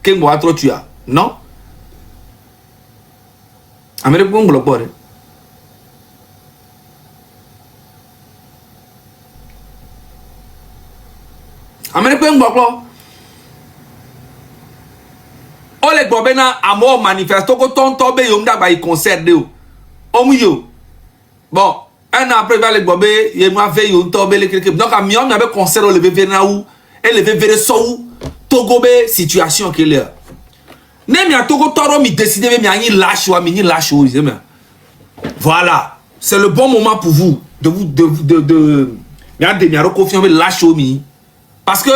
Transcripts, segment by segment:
Quem boa trop tu as? Non? Amérique bon bloc pas. Amérique bon bloc là. On les bobe na amo manifeste ko ton tobe yo mdaba i concert de o. Omu yo. Bon, un an après va les bobe ye no ave yo tobe le quelque. Donc a mi on avait concert o lever na ou et lever vers so ou Togo be situation que là. Ne mi a Togo toro mi décider mi ani lâche ou mi ni lâche ou voilà, c'est le bon moment pour vous de regardez mi a reconfirmer lâche ou mi parce que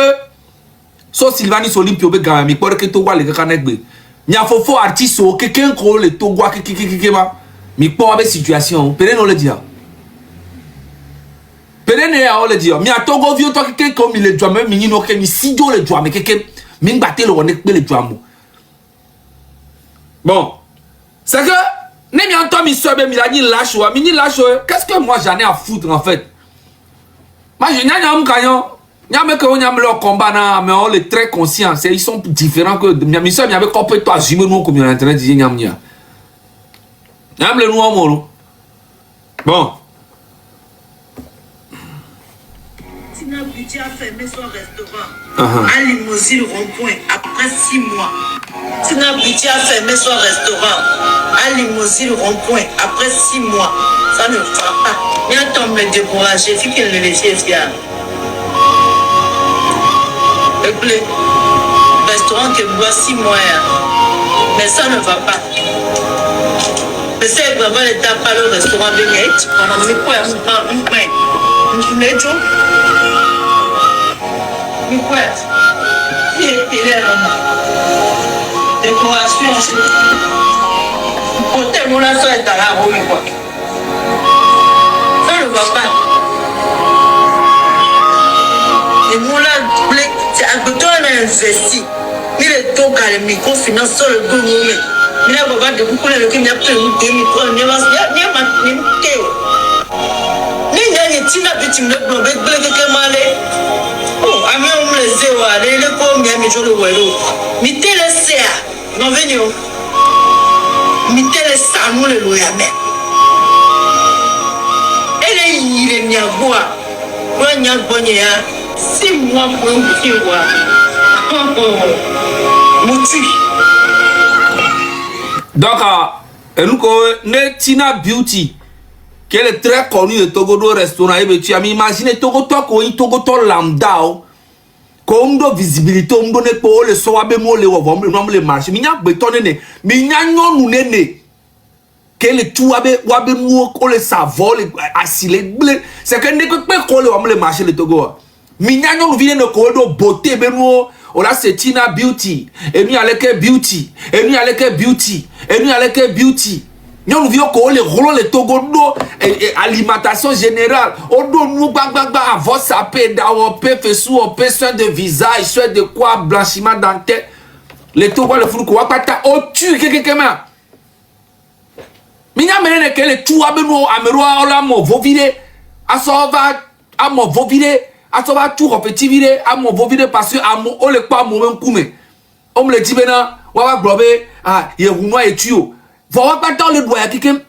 so Sylvanie Solim piobe gama mi pour que to wa le kanek be mi a fofo artiste o quelqu'un ko le to gwa kikikikima mi pour be situation pere no le dia pere ne ya o le dia mi a Togo vieux to quelqu'un ko mi le doit même mi no ke mi sidio le doit mais quelqu'un mi ngbaté le wonek pe le doit mo bon c'est que ne mi entend mi sobe mi la ni lâche ou mi ni lâche qu'est-ce que moi j'en ai à foutre en fait moi je n'ai am kanyo. Leur combat na mais on est très conscient, ils sont différents que mes soeurs il y avait compris toi jumeau nous comme on est en train de dire nyam le nous amolo bon Tina Beauty a fermé son restaurant à Limousine Rond-Point après 6 mois. Tina Beauty a fermé son restaurant à Limousine Rond-Point après 6 mois. Ça ne va pas. Il y a un temps me décourager, c'est qu'il le laissait faire. Le restaurant que boit 6 mois, mais ça ne va pas. Mais c'est vraiment l'état pas le restaurant de Net. On a mis quoi un pain. Il est tout. Mais quoi? Il est là. Décoration. Côté mon lasso est à la roue, quoi. Ça ne va pas. Et mon là, c'est un peu toi on a investi. Il est donc à la microfinance sur le gouvernement. Il a pas de beaucoup de qui n'a pas eu 2003. Il n'y a pas de théo. Il y a une tina petite de bleu que malé. Oh, à moi on les zéro aller le comme il y a mis sur le welo. Mi télé c'est non venez. Mi télé ça nous le loyer mais. Elle est il est bien bois. Moi n'y a bonne 6 mois pour un petit roi. Donc, Tina Beauty, qui est très connue de Togo do restaurant, et tu as imaginé Togo to lambda, comme de visibilité, on donne pour le soir, le marché, mais bétonné, mais il y a non né. Que le tout wabe mou le savon le asile c'est que ne peut pas coller le marché le Togo minya nous vient de coller beauté beno on a c'est Tina Beauty et nous avec beauty et nous avec beauty et nous avec beauty nous vient coller rôle le Togo et alimentation générale on donne nous bang avant ça paie d'avoir paie fait sous on paie soin de visage soin de quoi blanchiment dentaire le Togo le flou quoi pas au tu quelqu'un Minya mene que le tout abeno ameroa ola mo vovide asova amo vovide asova tout petit vide amo vovide parce que amo ole pa mo menkume on me le dit bena wa globe ah ye hunwa etuo vo wa pa dans le doigt kikem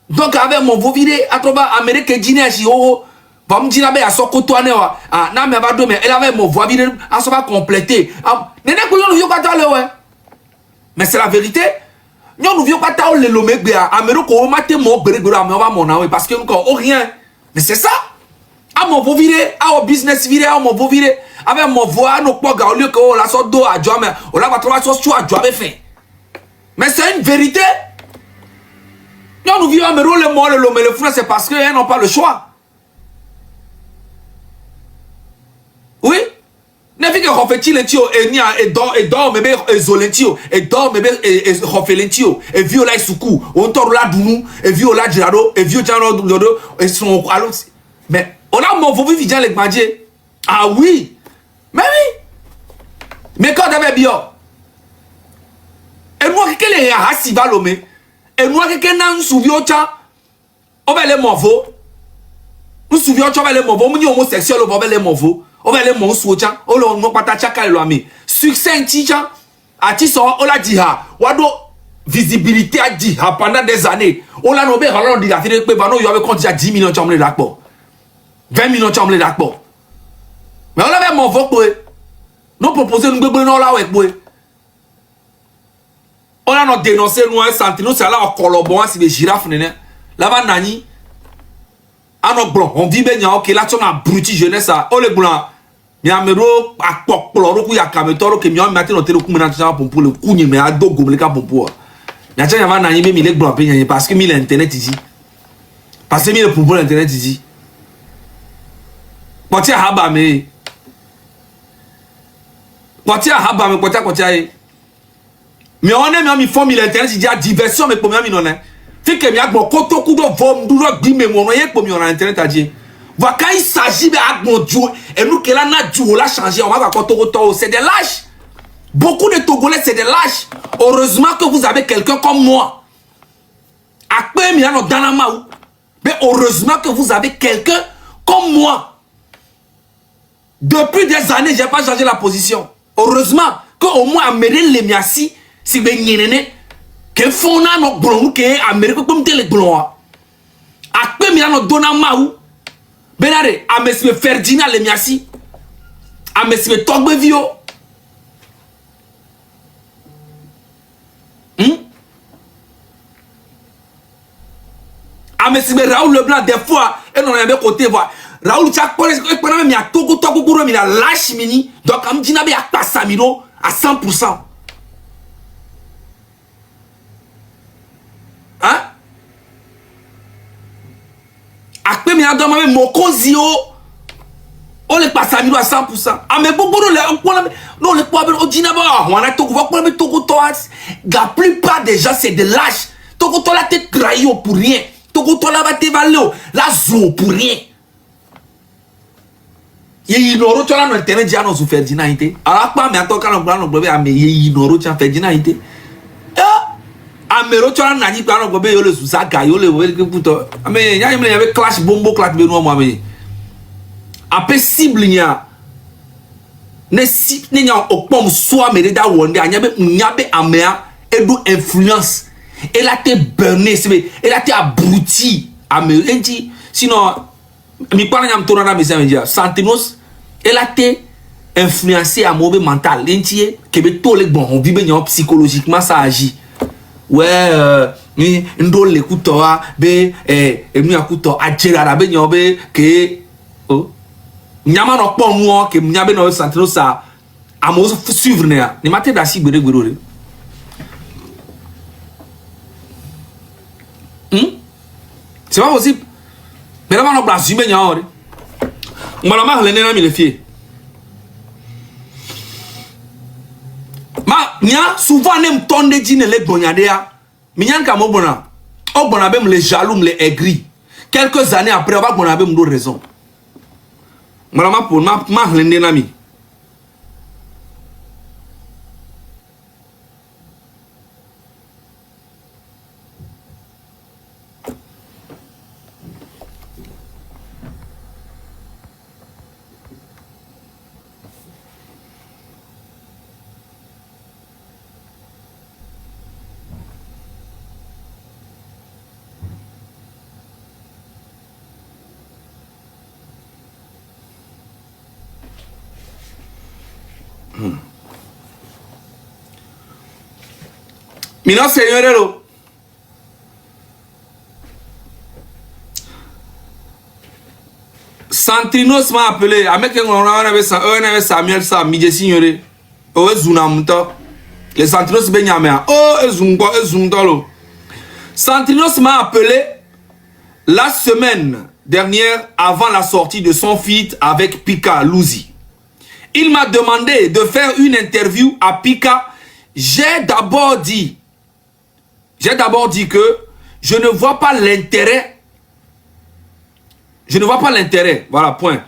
donc avec mon vovide atoba amérique dîner chi o va me dire be asoko to anewa ah na me va do me elle avait mon vovide asova compléter nene ko yo yo ka dans ouais mais c'est la vérité. Nous vions pas ta le lomegbe amero ko mate mo berebero ameva mona parce que encore rien mais c'est ça a mon vovire a au business vire a mon vovire avec mon voix no poga au lieu que la sorte do a joie mais on la va trouver sur joie fait mais c'est une vérité nous vions amero le mo le lomé le frère c'est parce que ils n'ont pas le choix oui. Ne vi que refait le tio et nia et dort mebe ezolentio et dort mebe et refelentio et viola isuku on tor la dunu et viola dirado et vieux jano dodo et son alors mais on a mon vovi vidjan les madje ah oui mais oui mais quand avait bio et moi que les hasi valome et moi que nan souvio cha on va les movo nous souvio cha va les movo mu ni homosexuel on va les movo on va les monstres, on va les patacha le ami. Succès ticha, Artiste, on l'a dit, wado visibilité a dit pendant des années. On l'a nommé, on dit, il y avait compté à 10 millions de chambres d'accord. 20 millions de chambres d'accord. Mais on avait mon vote, nous proposons une bébé non là, ouais. On a dénoncé, nous, un centime, c'est là, on collabore, c'est des girafes, là-bas, Nani. On dit bien que là tu as abruti jeunesse ça o le blanc mi amero akpokpolo ku ya kametoro ke mi on matin otelo ku na tsa pompo le ku nyeme ado gomle ka pompo ya tsa ya va na yime mi le blanc pe nyen parce que mi l'internet ici parce que mi le pompo l'internet ici poti haba me poti e mi on e mi forme l'internet ici a diversion me po mi non fait que mi agbo koto kudo vom duro gbi me mo yen po mi on internet adie va quand il s'agit de agbo duo et nous que là na duo la changer on va koto koto c'est des lâches beaucoup de Togolais c'est des lâches heureusement que vous avez quelqu'un comme moi akpe mi na dans la maou mais heureusement que vous avez quelqu'un comme moi depuis des années j'ai pas changé la position heureusement que au moins Amélie Lemiassi si ben yenene que font no blon que Amérique comme tele blon a pe mi no dona maou benare a monsieur Ferdinand Lemiassi a monsieur Togbe Vio a monsieur Raoul Leblanc des fois et non avait côté voir Raoul Tchak pour même mi a Togo pour mi la lâche mini donc am dina be a passamino à 100%. Hein? Akpe mi adama me mokozio on le passe à 100%. Ah mais beaucoup non le poids au dina ba on a Togo va me Togo to la plupart des gens c'est des lâches. Togo to la tête trahi pour rien. Togo to la va te valo la zo pour rien. Ye ignoro to la no internet dia no zo Ferdinand ite. Ala pa me atoka no bla no bebe a me ye ignoro cha Ferdinand ite. Amero tu as nani par exemple be yo le susaka yo le we puto mais ya me avait clash bombo clash be no mo me apé cible nya ne si ne nya opom so amere da wonde anya be nyabe amea edu influence elle a été burné c'est elle a été abruti amere enti sinon mi parle nyam tona na me ça me dire Santinos elle a été influencé à mauvais mental enti que be to le bon on vit bien psychologiquement ça agit. Ouais ni ndo le kuto wa be emi akuto ajera la be nyobe ke o nyama no pon wo ke nyabe no Santinos ça amo suivre ne ni mate da si gbere gbere c'est pas possible mais là on a assumer nya ore ngala ma hele na mi le fie ma nya souvent nem tonde dine le bonyadea minyan ka mo bona o bona be me le jaloux me le aigri quelques années après on va bona be me do raison ngala ma pour ma hele na mi Mina señorero Santinos m'a appelé avec on avait Samuel ça midi signoré o zunamto les Santinos benyamea oh ezumto Santinos m'a appelé la semaine dernière avant la sortie de son feat avec Pika Luzi. Il m'a demandé de faire une interview à Pika. J'ai d'abord dit que je ne vois pas l'intérêt. Je ne vois pas l'intérêt. Voilà, point.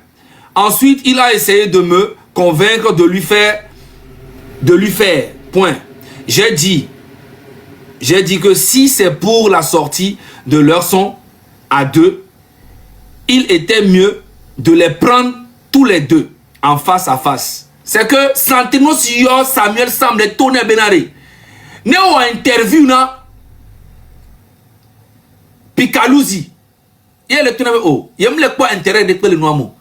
Ensuite, il a essayé de me convaincre de lui faire. Point. J'ai dit que si c'est pour la sortie de leur son à deux, il était mieux de les prendre tous les deux en face à face. c'est que Santino Siyo Samuel Sam le Tone Benare. Ne o interview na Pikaluzi. Il le Tone o. Il me le quoi intérêt de le noamo.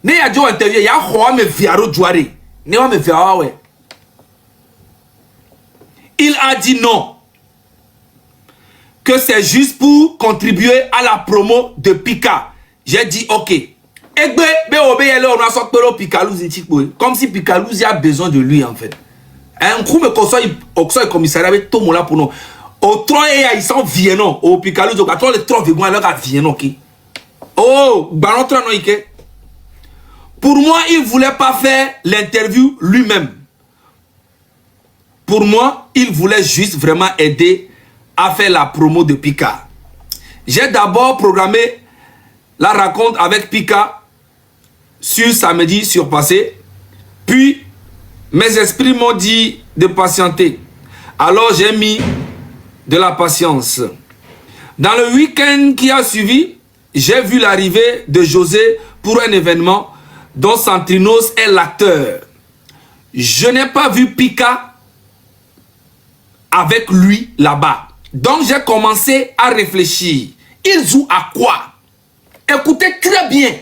Ne ya jo interview ya ho me viaro jouare. Ne wa me viaro ouais. Il a dit non. Que c'est juste pour contribuer à la promo de Pika. J'ai dit ok. Comme si Pikaluzi a besoin de lui en fait. Un coup me conseille au commissariat avec tout le monde pour nous. Au tronc et ils sont viennon. Au Pikaluzi, au tronc le tronc vivant alors à viennon qui. Oh, baron tronc non ike. Pour moi, il voulait pas faire l'interview lui-même. Pour moi, il voulait juste vraiment aider à faire la promo de Pika. J'ai d'abord programmé la rencontre avec Pika sur samedi surpassé. Puis, mes esprits m'ont dit de patienter. Alors, j'ai mis de la patience. Dans le week-end qui a suivi, j'ai vu l'arrivée de José pour un événement dont Santinos est l'acteur. Je n'ai pas vu Pika avec lui là-bas. Donc, j'ai commencé à réfléchir. Il joue à quoi? Écoutez très bien.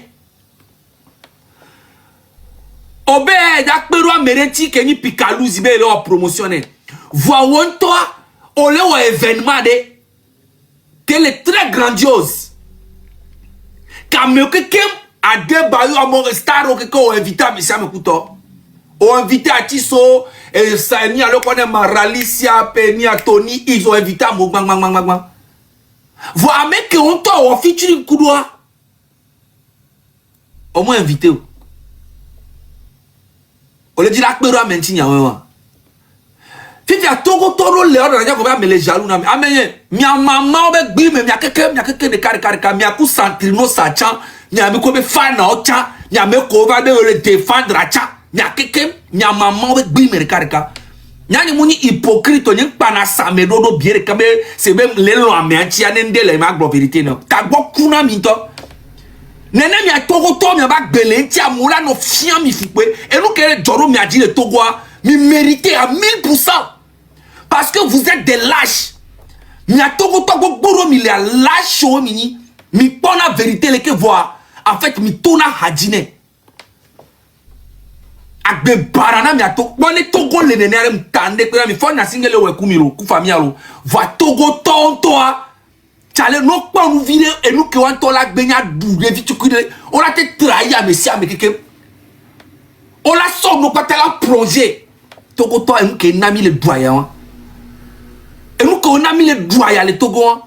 Obe dakpero merenti kenyi Pikaluzi be le promotionner. Voyons toi au le événement de tel est très grandiose. Comme que kem a débayu à mon star ou que ko invité à monsieur Mekuto. Ou invité à Tiso et Sani alors qu'on est Maralicia Penny à Tony, ils ont invité à mon bang bang bang bang. Voyez mais que on toi au featuring Koudoua. Au moins invité. On le dit là que à maintenir Fifi a Togo Toro Léon on a dit me les jaloux na amenye mia maman be gbi me mia keke de karika mia ku Santrino Sachan mia me ko be fan na ocha mia me ko va de le défendre acha mia keke mia maman be gbi me karika nyani muni hypocrite nyi pana samedo do biere kabe se be le lo amianchi anende le ma gbo vérité no ta gbo kuna mi to nene mi a Togo to mi ba gbele nti amula no fian mi fukwe e nu kere joro mi adi le Togo mi mérité à 1000% parce que vous êtes des lâches mi a Togo to gbo mi le lâche o mi mi pona vérité le ke voir en fait mi tona hadine agbe barana mi a to bone Togo le nene re mtande pe mi fo na singele we kumiro ku famia lo va Togo tontoa Chale no pas nous virer et nous qui on la gbenya dou de vitukure on a te trahi à monsieur américain on la somme no pas la projet Togo to et nous qui n'a mis le doyen et nous qu'on a mis le doyen le Togo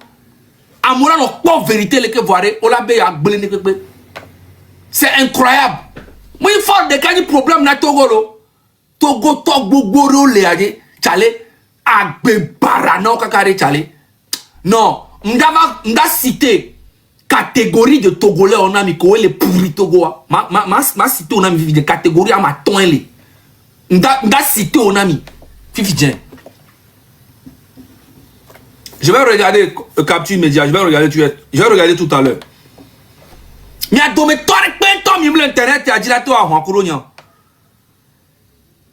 amora no pas vérité le que voir on la be à blé c'est incroyable moi il faut des cas de problème na Togo lo Togo to gbogbo le ade chale agbe barana kakare chale non M'da cité catégorie de Togolais on a mis quoi les pourris Togo ma cité on a mis des catégories à ma ton les m'da cité on a mis Fifi. Je vais regarder capture immédiat, je vais regarder tout à l'heure. Mais à domé toi toi mi l'internet tu as dit là toi en colonia.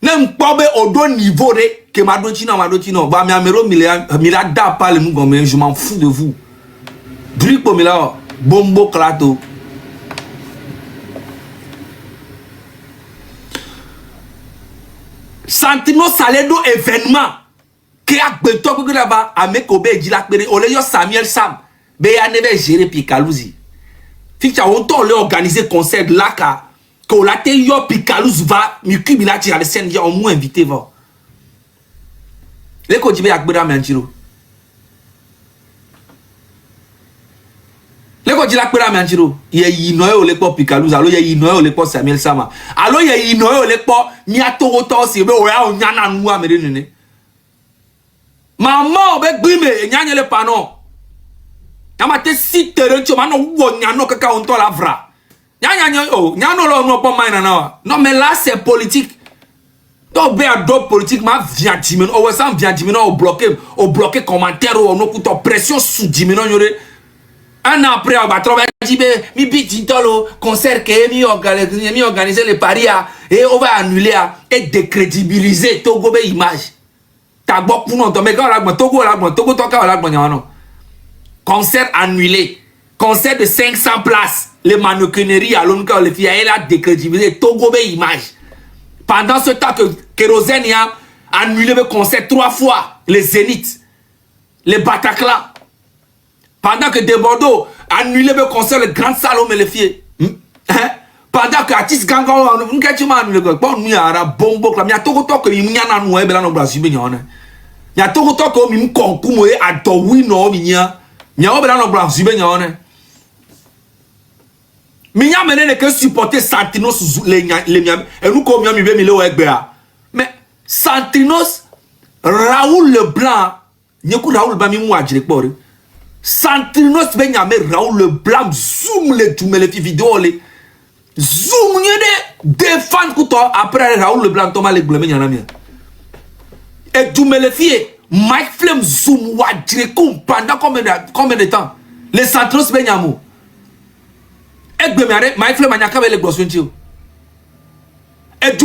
Nem pas au don niveau de que Madotino va mi amero mila da parle nous gomme je m'en fous de vous. Brico mila bombo clato. Santino Saledo événement qui a beto que là-bas à Mekobe dit la pere ole yo Samuel Sam be ya neve gérer Pikaluzi. Ficha on to le organiser concert là ka que la te yo Pikaluzi va mi kibila tira le scène ya au moins invité va. Le ko jibe akbera menjiro. Le ko jila akbera menjiro ye yino yo le po Pikaluzi alo ye yino yo le po Samuel Sama. Alo ye yino yo le po mi atoro to si be o ya o nyana nu amere nene. Maman be gbime nyanye le pano. Yama te si terrain tu mano wo nyano kaka on to la vra. Nyanya oh nyano lo no pas maina na. Non mais là c'est politique. Donc be adop politique ma via dimino o wesam via dimino o bloquer commentaire o no kuto pression sous dimino nyore. Un an après, on va trouver mi bitintolo concert que mi organiser le paris et on va annuler et décrédibiliser Togo be image. Ta bok pour non tomber quand la Togo toka la non. Concert annulé. Concert de 500 places. Les mannequineries à l'onka les filles elle a décrédibilisé Togo be image. Pendant ce temps que Kérosène a annulé le concert 3 fois, les Zénith, les Bataclan. Pendant que de Bordeaux annulé le concert, le Grand Salon, les filles. Pendant que Atis Ganga, on a annulé le bon, il y a un bombo, il y a tout le temps que il y a un noué, il y a un Brésil, il y a tout le temps que il y a un concours, à Dowino, il y a un Brésil, il y a un. Mais il y a mené que supporter Santinos, les miens, et nous, comme il y a un million de mais Santinos, Raoul Leblanc, il y a un Raoul Bami Mouadjé, Santinos Benyame Raoul Leblanc, zoom les vidéos, les zoom, il y a des défenses après Raoul Leblanc, Thomas les blâmes, il y en a bien. Et tu me les filles, Mike Flem zoom, Wadjé, pendant combien de temps? Les Santinos Benyame. Et Mike Flem, il y a quand même les grosses. Et tu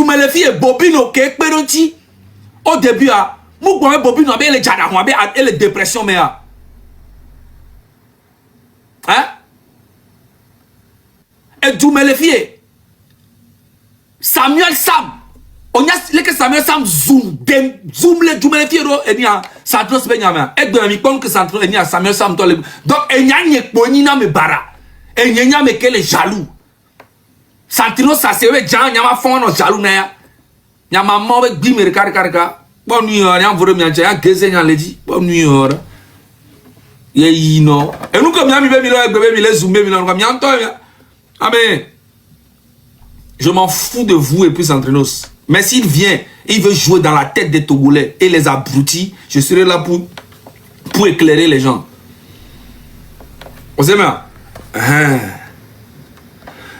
me les filles, Bobino, qui est péronti. Au début, moi, Bobino, il est déjà dans la dépression, mais. Hein? Et tu me les filles. Samuel Sam. On y a les Samuel Sam zoom les tu me les filles et il y a Santos Benjamin. Et bien, il que Santos et il y a Samuel Sam. Donc, il y a une bonina me bara. Et il y a me qu'elle est jaloux. Santino ça c'est vrai, Jean, il y a ma fond jaloux. Il y a ma maman avec Bimer Karaka. Bonne nuit, il y a un vrai mien, il y a un gazé, il y a un lady. Bonne nuit, et nous comme il je m'en fous de vous et puis Santrinos. Mais s'il vient, il veut jouer dans la tête des Togolais et les abrutis, je serai là pour éclairer les gens. Vous savez,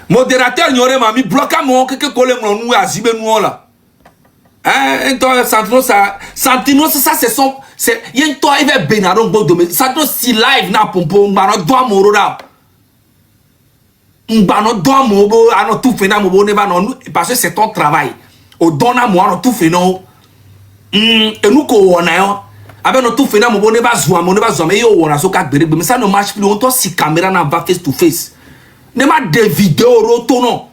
modérateur, il y aurait mis bloqué mon que collé mon à Zibé là. Santinos, ça c'est son. Il y a un toit, il va bénaron bon Santinos si live na pompo, mbano doit moroda. Mbano doit mobo, ano tout fait na mobo ne non parce que c'est ton travail. Au donna moi ano tout fait non. Et nous ko on a avec no tout fait na mobo ne ba zoa, mo ne ba zoa mais yo on a so ka gbere mais ça ne marche plus on toi si caméra na va face to face. Ne ma des vidéos roto non.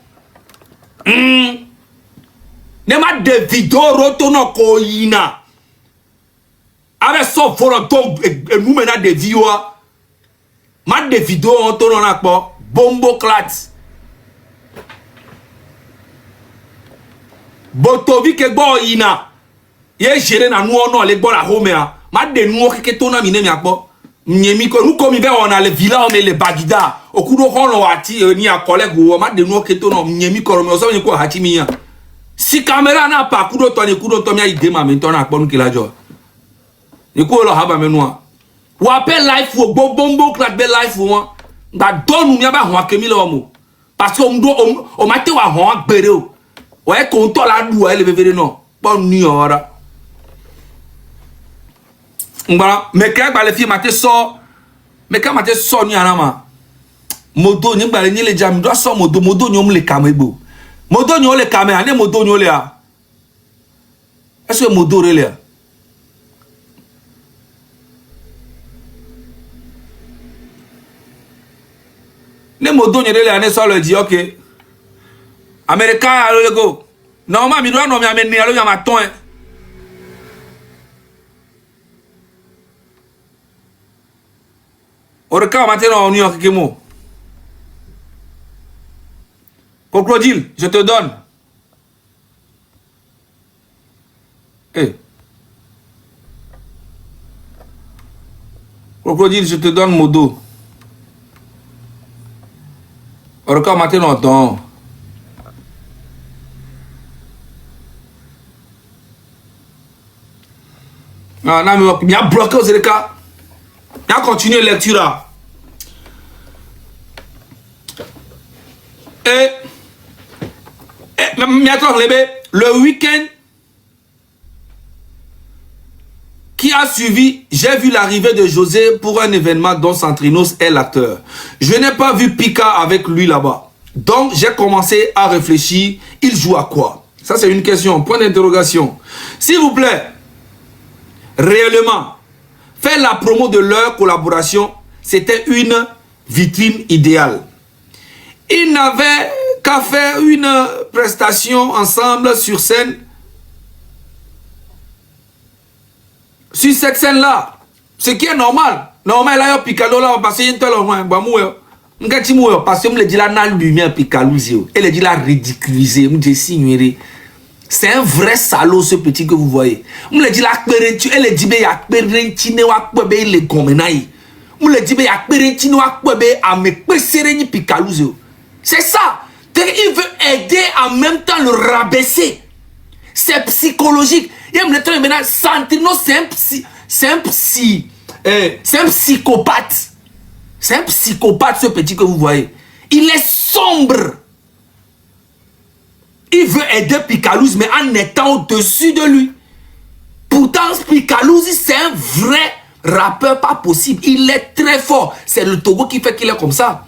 Ne ma des vidéos roto non ko yina. Avec son volonton et nous maintenant des vidéos. Ma des vidéos on tourne en quoi bombo clat. Botovi ke bo yina. Ye géré na nous on les bo la home a. Ma de nous ke tona mine mi akpo. Nyemi ko nous comme il on a les villas on les bagida. Okudo hono ati ni a collègue ou ma de nous ke tona nyemi ko me so ni ko hatimi ya. Si caméra n'a pas kudo to mi a ide ma me tona akpo nkila jo. Ni ko lo haba me noa. Ou appel life ou bombo clat be life ou ba don mi ba ho akemi lo mo. Parce que on ma te wa ho agbere o. Ouais, qu'on t'a la doua, elle veut non. Bonne nuit, ora. Voilà, mais quand les filles m'ont sort, mais quand m'ont sort ni anama. Modo ni bale ni le jam doit sort modo nyom le kamebo. Modo nyom le kamé, ane modo nyom le a. Est-ce que modo le a? Ne modo nyom le a ne sort le dit OK. Américain, allô le go. Non, ma mi doit non mi amène allô ya maton. Oreka maintenant en New York kemo. Crocodile, je te donne. Eh. Crocodile, je te donne modo. Oreka maintenant ton. Non, non, mais il y a bloqué aux élecats. Il y a continué la lecture. Et le week-end, qui a suivi, j'ai vu l'arrivée de José pour un événement dont Santrinos est l'acteur. Je n'ai pas vu Pika avec lui là-bas. Donc, j'ai commencé à réfléchir, il joue à quoi? Ça, c'est une question, point d'interrogation. S'il vous plaît, réellement, faire la promo de leur collaboration, c'était une vitrine idéale. Ils n'avaient qu'à faire une prestation ensemble sur scène. Sur cette scène-là, ce qui est normal. Normal, là, Picalo, là, parce qu'il y a un loin, parce que me dit là, n'a lumière Picalouzi, elle dit là, ridiculisé, me dit c'est un vrai salaud, ce petit que vous voyez. Me dit là, elle dit, il y a Perentine, il est gomenaï. Me dit, il y a Perentine, il Picalouzi. C'est ça. Il veut aider en même temps le rabaisser. C'est psychologique. Il me dit maintenant, Santrino, c'est un psychopathe. C'est un psychopathe, ce petit que vous voyez. Il est sombre. Il veut aider Picalouz, mais en étant au-dessus de lui. Pourtant, Picalouz, c'est un vrai rappeur, pas possible. Il est très fort. C'est le Togo qui fait qu'il est comme ça.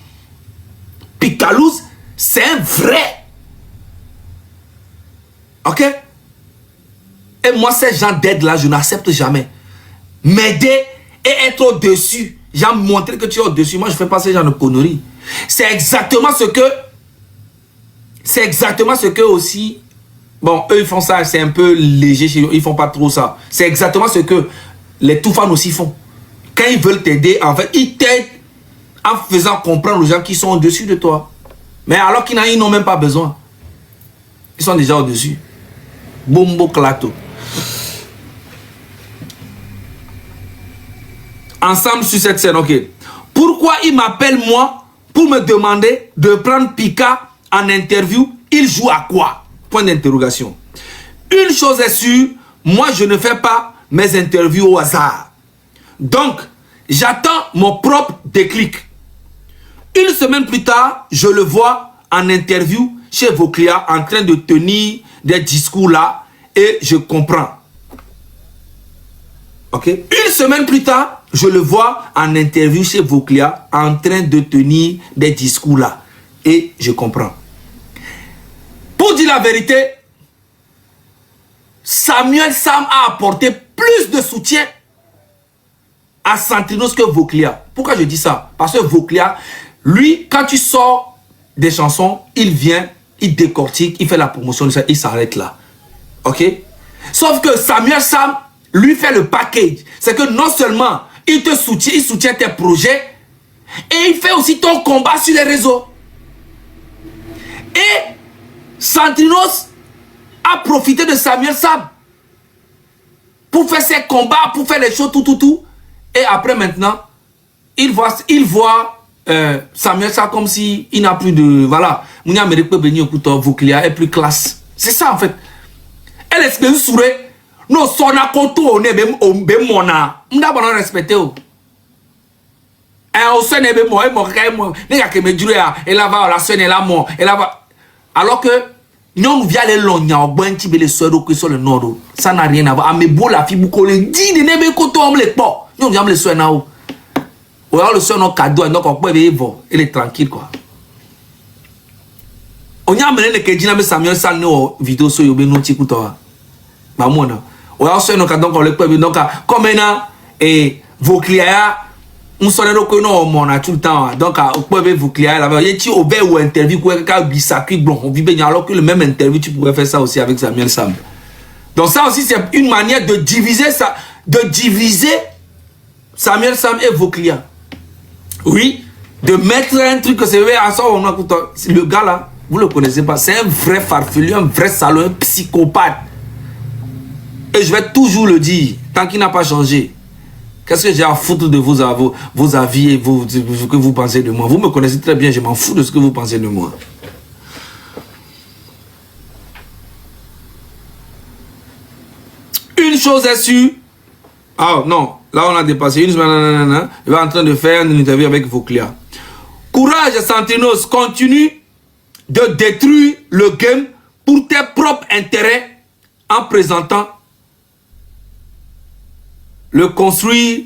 Picalouz, c'est un vrai. Ok? Et moi, ces gens d'aide-là, je n'accepte jamais. M'aider et être au-dessus. J'ai montré que tu es au-dessus. Moi, je ne fais pas ces gens de conneries. C'est exactement ce que... C'est exactement ce que aussi... Bon, eux, ils font ça, c'est un peu léger chez eux. Ils ne font pas trop ça. C'est exactement ce que les tout fans aussi font. Quand ils veulent t'aider, en fait, ils t'aident en faisant comprendre aux gens qui sont au-dessus de toi. Mais alors qu'ils n'en ont même pas besoin. Ils sont déjà au-dessus. Bombo clato. Ensemble sur cette scène, ok. Pourquoi il m'appelle moi pour me demander de prendre Pika en interview? Il joue à quoi? Point d'interrogation. Une chose est sûre, moi je ne fais pas mes interviews au hasard. Donc, j'attends mon propre déclic. Une semaine plus tard, je le vois en interview chez Voclia en train de tenir des discours là et je comprends. Ok? Une semaine plus tard, je le vois en interview chez Voclia en train de tenir des discours là. Et je comprends. Pour dire la vérité, Samuel Sam a apporté plus de soutien à Santrinos que Voclia. Pourquoi je dis ça? Parce que Voclia, lui, quand tu sors des chansons, il vient, il décortique, il fait la promotion de ça, il s'arrête là. Ok? Sauf que Samuel Sam, lui fait le package. C'est que non seulement il te soutient, il soutient tes projets, et il fait aussi ton combat sur les réseaux. Et Santrinos a profité de Samuel Sam pour faire ses combats, pour faire les choses, tout. Et après maintenant, il voit Samuel Sam comme si il n'a plus de... Voilà. Voclia est plus classe. C'est ça en fait. Elle est sourée. Non, son akoto on est même mona. M'da bon respecter o. On sonne be mo e mo ka mo. Ne ka ke me dure a, et là va la sonne là mo, et là va. Alors que non via les lonya o bon ti be le sodo que sur le nord. Ça n'a rien à voir. Me bo la fi bu ko le di de ne be ko to le po. Non via me le soin na o. O ya le soin no cadeau donc on peut be vo, il est tranquille quoi. On y a mené le ke dina me Samuel Sam no vidéo so yo be no ti kuto. Ba mo na. On a aussi un donc on le peut donc comme maintenant et Voclia on sonne que non on a tout le temps donc on peut Voclia là il y a ouvert ou interview quoi quand bisacri bon on vit bien alors que le même interview tu pourrais faire ça aussi avec Samuel Sam. Donc ça aussi c'est une manière de diviser ça, de diviser Samuel Sam et Voclia. Oui, de mettre un truc que c'est à ça on a le gars là, vous le connaissez pas, c'est un vrai farfelu, un vrai salaud, un psychopathe. Et je vais toujours le dire, tant qu'il n'a pas changé. Qu'est-ce que j'ai à foutre de vos avis et ce que vous pensez de moi? Vous me connaissez très bien, je m'en fous de ce que vous pensez de moi. Une chose est sûre. Ah non, là on a dépassé une semaine. Il va en train de faire une interview avec Voclia. Courage Santrinos, continue de détruire le game pour tes propres intérêts en présentant le construire.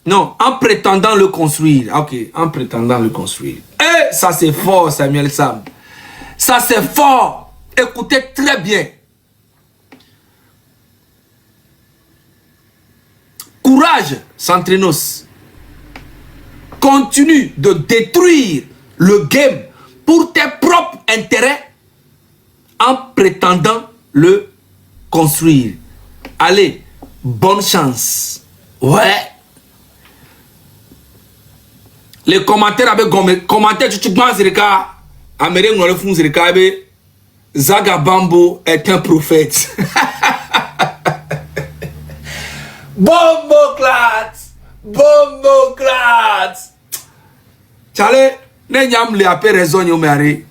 Non, en prétendant le construire. Ok, en prétendant le construire. Eh, ça c'est fort, Samuel Sam. Ça c'est fort. Écoutez très bien. Courage, Santrinos. Continue de détruire le game pour tes propres intérêts en prétendant le construire. Allez, bonne chance. Ouais. Les commentaires avec gomme, commentaires tu penses Zerika, Amérique nous le font Zerika, Zaga Bambo est un prophète. Bombo clat. Chale, ne nyam le apé raison yo mari.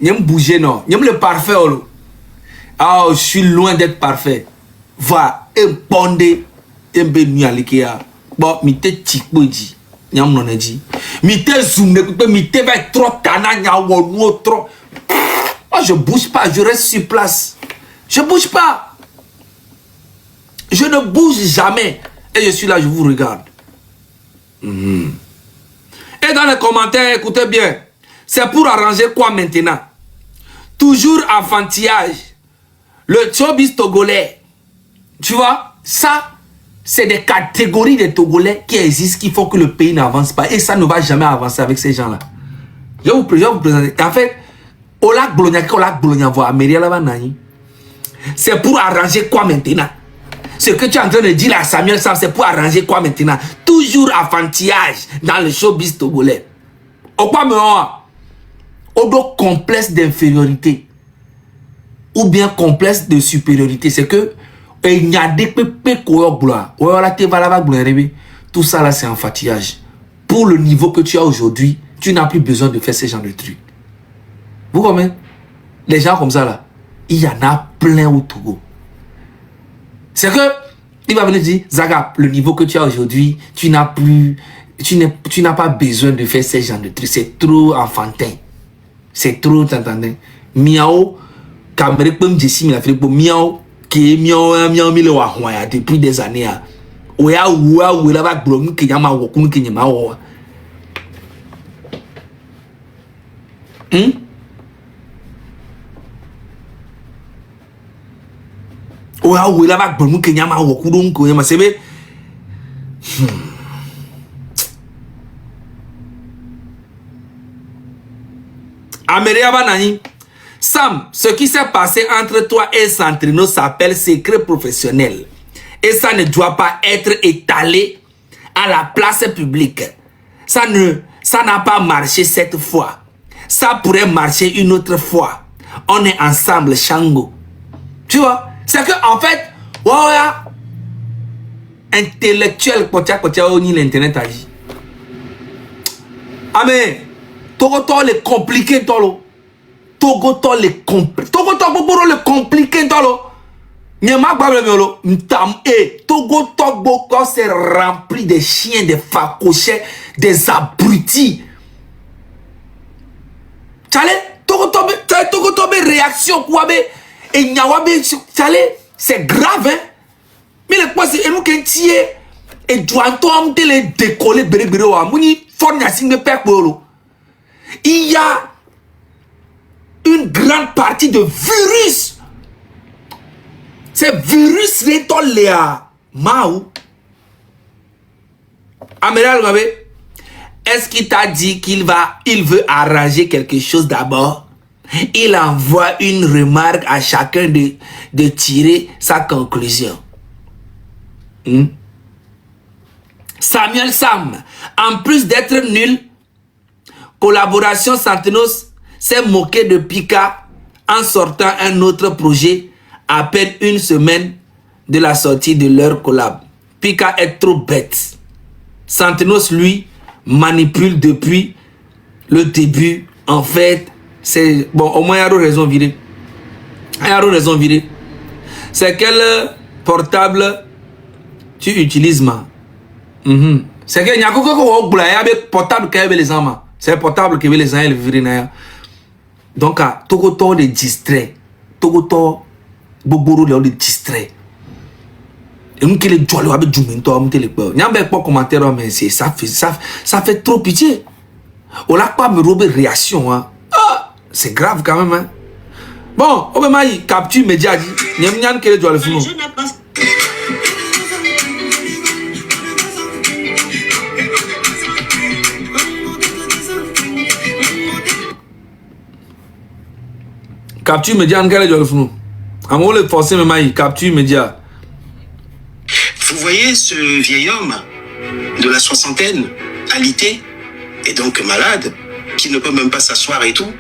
Nyam bouger non, nyam le parfait olo. Ah, je suis loin d'être parfait. Va imponder embe nu alikia. Bon, mi te tikboji. Nyam non dit. Mi te zoom ne mi te va trop tana nya wo trop. Moi je bouge pas, je reste sur place. Je bouge pas. Je ne bouge jamais. Et je suis là, je vous regarde. Et dans les commentaires, écoutez bien. C'est pour arranger quoi maintenant? Toujours enfantillage. Le showbiz togolais. Tu vois, ça, c'est des catégories de Togolais qui existent, qui font que le pays n'avance pas. Et ça ne va jamais avancer avec ces gens-là. Je vais vous présenter. En fait, au lac Bologna, c'est pour arranger quoi maintenant? Ce que tu es en train de dire à Samuel Sam, c'est pour arranger quoi maintenant? Toujours enfantillage dans le showbiz togolais. Au quoi me complexe d'infériorité ou bien complexe de supériorité, c'est que il y a des tout ça là c'est enfantillage. Pour le niveau que tu as aujourd'hui, tu n'as plus besoin de faire ce genre de trucs. Vous comprenez? Les gens comme ça là, il y en a plein au Togo. C'est que il va venir dire, Zaga, le niveau que tu as aujourd'hui, tu n'as pas besoin de faire ce genre de trucs. C'est trop enfantin. C'est trop, t'entendais? Miao, Cameroun, comme Jessie, il a fait pour Miao, qui est Miao, depuis des années. Ouya, ouya, va blonde, qui y'a ma wokun, qui y'a ma wa. Ouya, ouya, va blonde, qui y'a ma wokun, qui y'a ma sebe. Amélia Banani. Sam, ce qui s'est passé entre toi et Santrino s'appelle secret professionnel. Et ça ne doit pas être étalé à la place publique. Ça n'a pas marché cette fois. Ça pourrait marcher une autre fois. On est ensemble, Shango. Tu vois? C'est que en fait, voilà, intellectuel, quand l'internet agit. Amen. Togo les compliqué tolo. Togo les compliqué. Togo le compliqué tolo. Togo c'est rempli de chiens, de facochets, des abrutis. Togo réaction quoi et nyawabe c'est grave hein. Mais le quoi c'est nous qui tirer et doit on les décoller bérébéré wa muni fornya sing pekolo. Il y a une grande partie de virus. Ces virus rétoléa Maou. Améral Gabe, est-ce qu'il t'a dit qu'il veut arranger quelque chose d'abord? Il envoie une remarque à chacun de tirer sa conclusion. Samuel Sam, en plus d'être nul, Collaboration Santrinos s'est moqué de Pika en sortant un autre projet à peine une semaine de la sortie de leur collab. Pika est trop bête. Santrinos, lui, manipule depuis le début. En fait, c'est... Bon, au moins, il y a raison virée. Il y a raison virée. C'est quel portable tu utilises, ma? C'est que il y a un portable qui a les amants. C'est le portable qui veut les gens virés. Donc, Togo les distrait. Togo Boboro les distrait. Et nous qui les jouons avec du mentor, on te les peur. Il y a pas commentaire, mais ça fait trop pitié. On n'a pas me rober réaction, hein. Ah, c'est grave quand même, hein. Bon, on va y capture média dit. Il y a une qui les jouent le film. Capture média, on le film. À moi, le forcer, mais capture média. Vous voyez ce vieil homme de la soixantaine, alité, et donc malade, qui ne peut même pas s'asseoir et tout.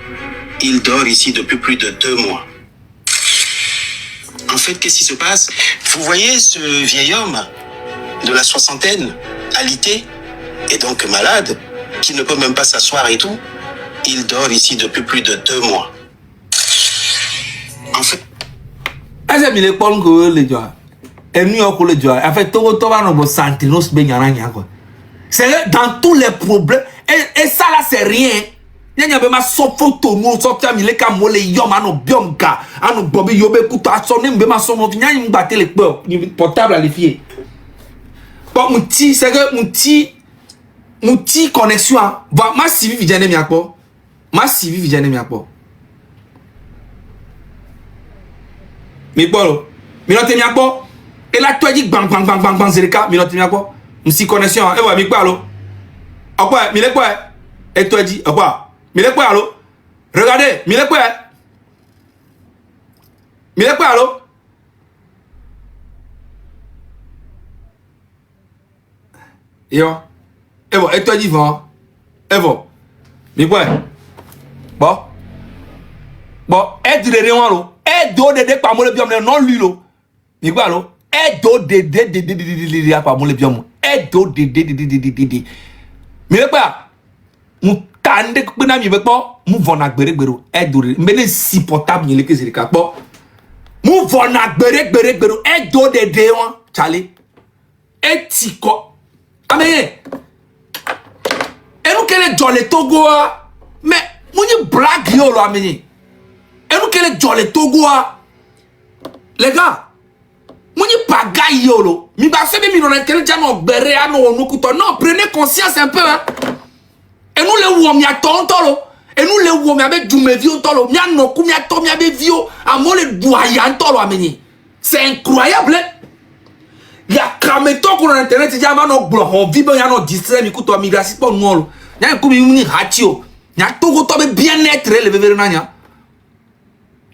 Il dort ici depuis plus de 2 mois. En fait, qu'est-ce qui se passe? Vous voyez ce vieil homme de la soixantaine, alité, et donc malade, qui ne peut même pas s'asseoir et tout. Il dort ici depuis plus de 2 mois. En fait... Est-ce que les gens que les gens et nous on les gens en fait tout va nous sentir nous bien quoi. C'est dans tous les problèmes et ça là c'est rien. Il y a pas ma photo nous sortir mi les camole yom ano bionga ano bobi yobe kuto asone mbe ma sono nya mi battre les portable à les filles. Bon mon petit c'est que mon petit connexion va ma civi vijane mi akpo. Ma civi vijane mi akpo. Mais bon, mais non, t'es quoi? Et là, toi, dis bang, bang, bang, bang, bang, c'est le cas. Mais non, t'es quoi? Une si connexion. Et voilà, mais quoi, alors? Ah, quoi? Mais quoi? Et toi, dis, ah, quoi? Mais quoi, alors? Regardez, mais quoi? Mais quoi, alors? Et bon, et toi, dis, va. Et bon, mais quoi? Bon, et tu les réunions, alors? Et do de par mon biom non lui lo mi gba lo e do de par mon biom e do de mi le pa mu tande pe na mi be po mu vona gbere e do me le supportable ni le ke se ka po mu vona gbere e do de won chale e ti ko ameye e nu kele jole Togo mais mu ni black yo lo ameye. Et nous qui les jolles Togo, les gars, moi ni pagaille yolo, mi ba se mi non intelligent no bere ano no kuto non prenez conscience un peu hein. Et nous les wo mi atontolo, et nous les wo mi avec du mevio tolo, mi no ku mi ato mi abe vio, amo le doyan tolo ameni. C'est incroyable. Il y a kameto ko na internet ja ma no gbo on vibe ya no distrait mi kuto mi grasi po no lo. Nya ku mi ni hatio. Nya Togo to be bien-être le bébé na nya.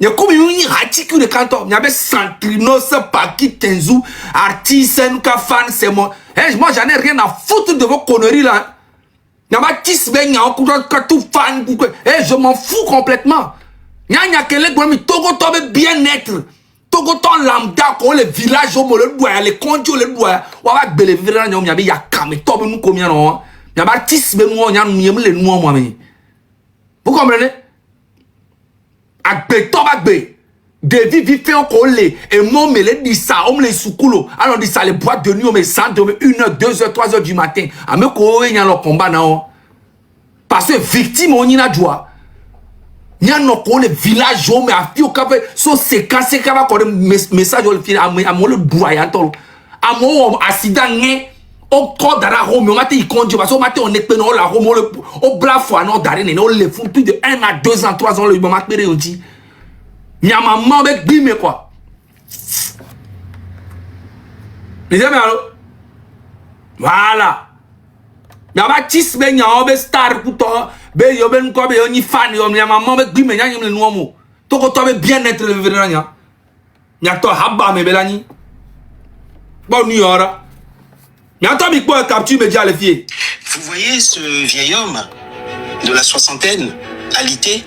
Il y a comme une ratique de canton. Il y avait Santrinos, Paki, Tenzu, artiste, fan, c'est moi. Moi, j'en ai rien à foutre de vos conneries là. Il y a ma tisse, il y a tout fan. Je m'en fous complètement. Il y a quelqu'un qui Togo tombe bien-être. Togo tombe lambda, les villages, les conjos, les doigts. On va belle vivre là, il y a Kame, tombe nous combien non. Il y a ma tisse, il y a les noirs, moi. Vous comprenez? Agbe top agbe Devi vite fait encore les et moi me les dit ça on me les soukoulo alors dit ça les boîtes de nuit on me sent 1h 2h 3h du matin à me ko y a le combat non parce que victime on y na joie y a no ko le village on me a fi au cap so c'est quand c'est va ko message on fi à moi le doyen tolo à moi accident né au corps dara home on matin il conduit parce que matin on est pe no la home au blafo non daré on le font plus de 1 à 2 ans 3 ans le moment péré on dit il y a maman avec bime quoi les amis allo voilà il y a baptiste ben y a be star puto be yo ben ko be oni fan yo ya maman avec bime nya le nomo to ko to be bien être le vénéran nya to habba me belani bon ni ora. Vous voyez ce vieil homme de la soixantaine, alité,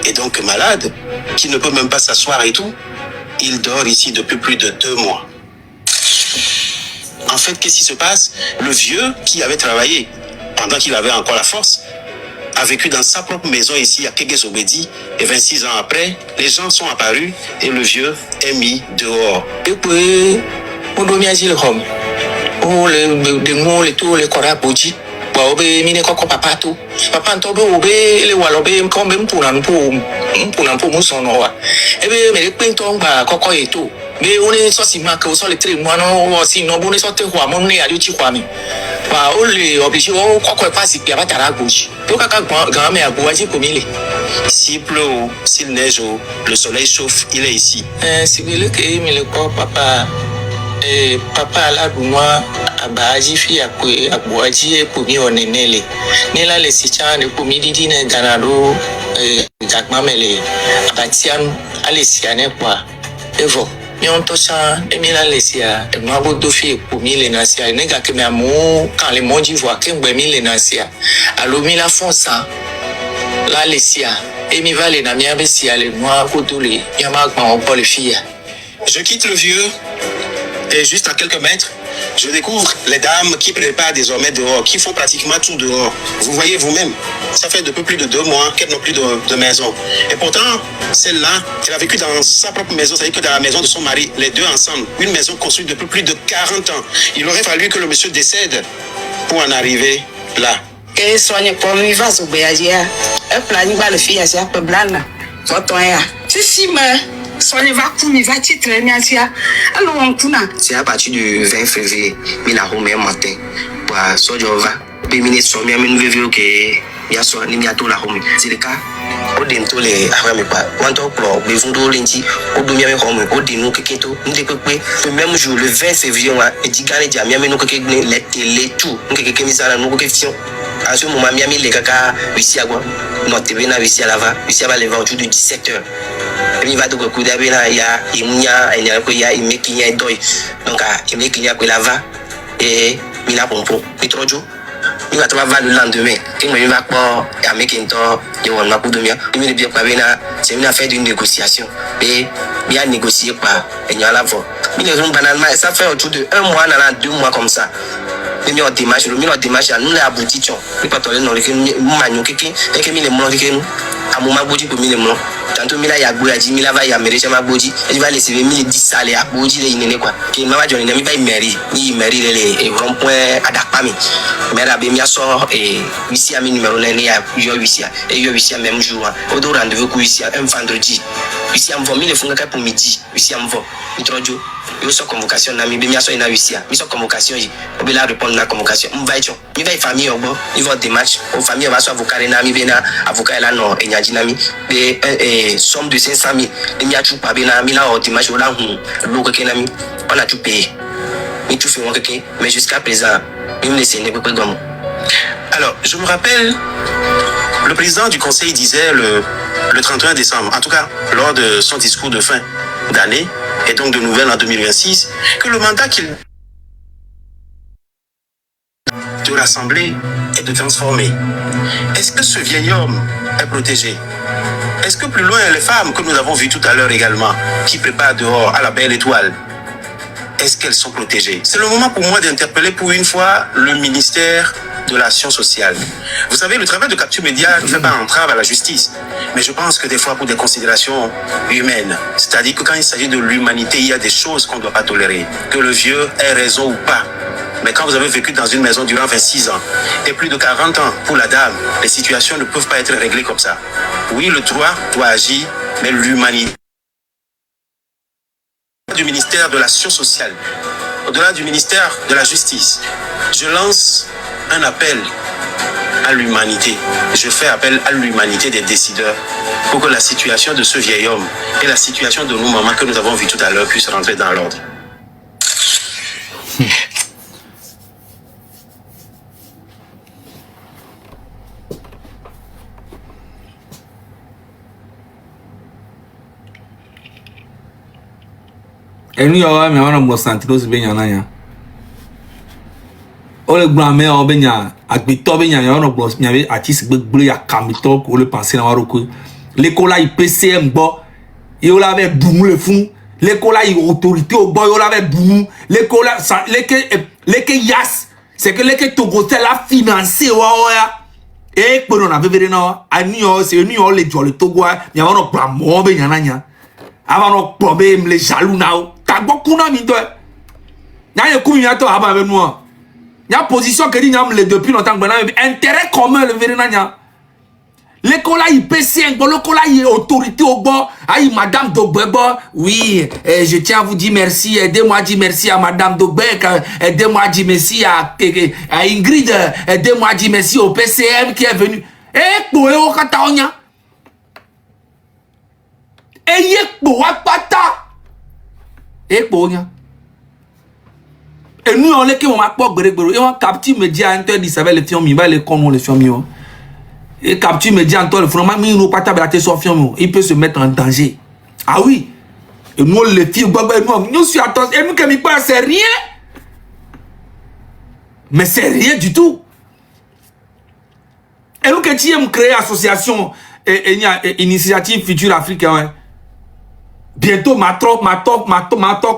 et donc malade, qui ne peut même pas s'asseoir et tout. Il dort ici depuis plus de 2 mois. En fait, qu'est-ce qui se passe? Le vieux qui avait travaillé pendant qu'il avait encore la force a vécu dans sa propre maison ici à Kegesobedi et 26 ans après, les gens sont apparus et le vieux est mis dehors. Et puis, on doit bien dire comme les mots, les tours, les corps bougie. Bon, ben, mine koko papa tout. Papa ntobe obe le walobe comme même pour un peu mousson noa. Et ben, mais les pinton ba koko et tout. mais on est sorti ma que sur le train moi non si non on est sorti quoi mon nez a dû tu quoi mais bah on les obligé on quoi pas si bien à gauche pour qu'à grand mais à gauche comme il est S'il pleut ou s'il neige ou le soleil chauffe, il est ici. c'est le que mais le corps papa papa là pour moi abaji fi akwe agboaji ekomi onenele ni la le sicha ne komi didi ne ganado jagmamele abatian ale siane kwa evo mi on tocha emi la le sia e ma bodo fi ekomi le na sia ne ga ke me amu kan le monji vo ke ngbe mi le na sia alo mi la fonsa la le sia emi va le na mi abesia le moi kodole yama gba on pour le fille. Je quitte le vieux et juste à quelques mètres, je découvre les dames qui préparent désormais dehors, qui font pratiquement tout dehors. Vous voyez vous-même, ça fait depuis plus de 2 mois qu'elles n'ont plus de maison. Et pourtant, celle-là, elle a vécu dans sa propre maison, c'est-à-dire que dans la maison de son mari, les deux ensemble, une maison construite depuis plus de 40 ans. Il aurait fallu que le monsieur décède pour en arriver là. Et soigne pour lui, va se béager. Un plan, il va le faire, c'est un peu blanc. Si, mais. Soigne va couler, va tirer, alors on tourne. C'est à partir du 20 février, il a remis un matin. Pour Sojova, les ministres sont mis à une que il y a soit ni à tout la home. C'est le cas. Au dentro les armes pas. Quand on prend les fonds de l'enti, au demi avec home, au dino que keto, nous découpé. Le même jour, le 20 février, on a dit gagner déjà, mais nous que les télé tout, nous que mis à la nous question. À ce moment, Miami les caca, ici à quoi? Notre TV n'a ici à la va, ici à la va autour de 17h. Il va donc couper il y a imunya il y a imekinya doi donc imekinya que la va et il a pompo mitrojo il va travailler le lendemain il va pas à mekinto il va pas dormir il me bien pas bena c'est une affaire d'une négociation et bien négocier pas et il y a la voix il est banalement ça fait autour de 1 mois dans 2 mois comme ça le meilleur démarche nous les aboutissons il pas toler non le manio keke et que les mots que nous à moment bodi pour les mots tantôt mila ya boyaji mila va ya mere chama bodi il va laisser 1010 salé à bodi les inene quoi qui m'a dit on n'a pas mairie ni mairie les rond point adapami mais là ben so et ici à mi numéro là ya yo ici et yo ici même jour au do rendez-vous ku ici un vendredi ici am vomi les fonga pour midi ici am vo introjo yo so convocation na mi ben so ina ici mi so convocation yi obi la répondre na convocation m'vaicho mi va famille obo il va des matchs aux familles va so avocat na mi bena avocat là non enyaji na mi de somme de 500 000 et mi a tout pas bien mi là au dimanche là l'eau que kenami on a tout payé mi tout fait moi que mais jusqu'à présent il me laisse ne peut pas comme. Alors je me rappelle le président du conseil disait le 31 décembre en tout cas lors de son discours de fin d'année et donc de nouvelles en 2026 que le mandat qu'il de l'Assemblée est de transformer. Est-ce que ce vieil homme est protégé? Est-ce que plus loin, les femmes que nous avons vues tout à l'heure également, qui préparent dehors à la belle étoile, est-ce qu'elles sont protégées? C'est le moment pour moi d'interpeller pour une fois le ministère de l'Action sociale. Vous savez, le travail de capture média ne fait pas entrave à la justice, mais je pense que des fois pour des considérations humaines, c'est-à-dire que quand il s'agit de l'humanité, il y a des choses qu'on ne doit pas tolérer, que le vieux ait raison ou pas. Mais quand vous avez vécu dans une maison durant 26 ans et plus de 40 ans pour la dame, les situations ne peuvent pas être réglées comme ça. Oui, le droit doit agir, mais l'humanité. Du ministère de l'Action sociale, au-delà du ministère de la Justice, je lance un appel à l'humanité. Je fais appel à l'humanité des décideurs pour que la situation de ce vieil homme et la situation de nos mamans que nous avons vues tout à l'heure puissent rentrer dans l'ordre. Enu yo me wana mo santinos be nya na ya ole gba me o be nya agbito be nya yo no bros nya be artiste gbegble ya kamito ko le penser na waro ko l'école là IPCM gbo yo la be bumu le fun l'école là autorité o gbo yo la be bumu l'école là leke yas c'est que leke Togo la financer wa ya e pe no na bebere na ani yo c'est ni yo le jo le Togo nya wana gba mo be nya na nya avant no be me le jaloux na o kuna mi to nya ye kunya to aba be no nya position que dit nya me depuis longtemps gba na intérêt commun le vérina nya L'école là, il PC, l'école là, il est autorité au bord. Aïe, Madame Dogbebo, oui, je tiens à vous dire merci. Aidez-moi à dire merci à Madame Dogbek. Aidez-moi à dire merci à Ingrid. Aidez-moi à dire merci au PCM qui est venu. Eh, pour au Kataonia. Eh, pour Pata. Eh, pour Nya. Et nous, on est qui on m'a pas grégoré. Et on capte média interdit, ça va les films, il va les cons, les films. Et capture média en toi, le fromage, mais il n'a pas tabaté son film. Il peut se mettre en danger. Ah oui. Et nous, les filles, nous sommes attention. Et nous, comme il passe, c'est rien. Mais c'est rien du tout. Et nous, que tu aimes créer association et initiative future africaine. Bientôt, ma